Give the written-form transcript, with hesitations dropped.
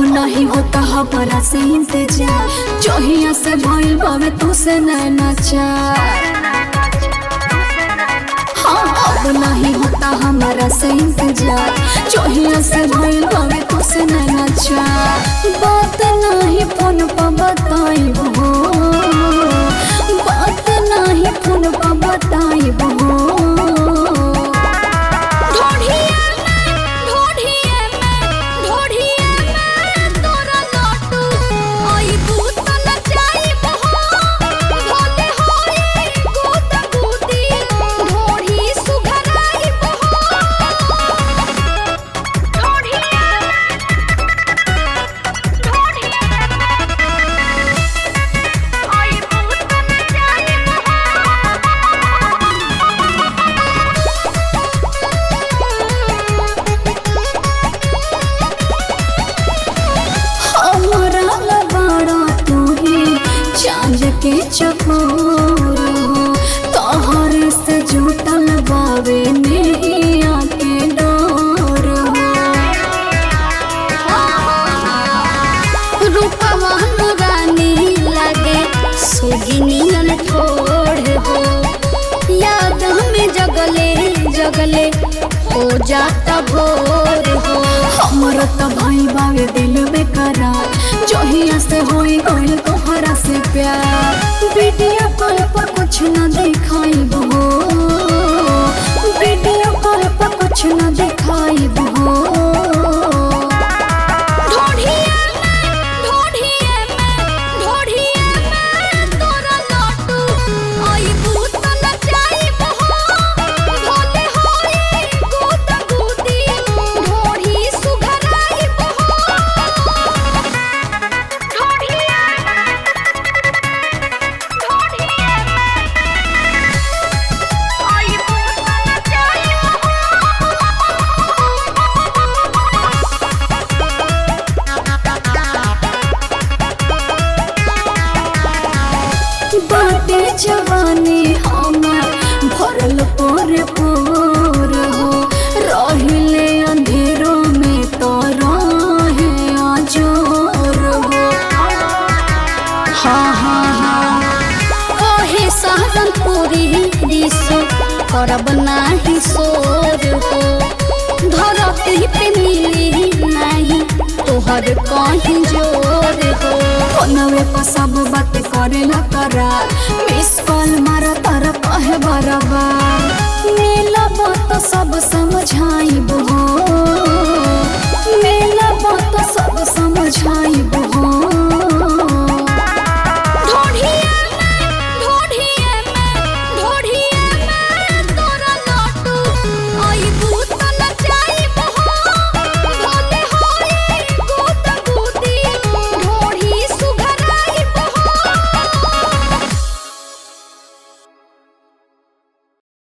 नहीं होता हमारा से इंतजार, जोहिया से भइल बावे तू से नैना चार। हाँ अब नहीं होता हमारा से इंतजार, जोहिया से भइल बावे तू से नैना चार। बात नहीं फोन पर बताई हो, बात नहीं फोन पर बताई हो। के चकोर तोहरे से जुटल बावे नैया के डोर। रूपवा रानी लगे सुगिनियन ठोड़ हो, याद में जगले जगले हो जाता भोर हो। हमर त भाई बावे दिल बेकरार, जोहिया से होई गइल तोहरा से प्यार। वीडियो कॉल पर कुछ न दिखाई हो, वीडियो कॉल पर कुछ न दिखाई हो। बाटे जवानी हमार भरल पोर पोर हो, रहिले अंधेरों में तो रहे आजोर हो। हाँ हाँ हाँ ओहे सहारनपुरी दिसो करब नाही सोर हो, धरती पे मिली नहीं तोहर कहीं जोर हो। फोनवे पर सब बात करेला करार, मिस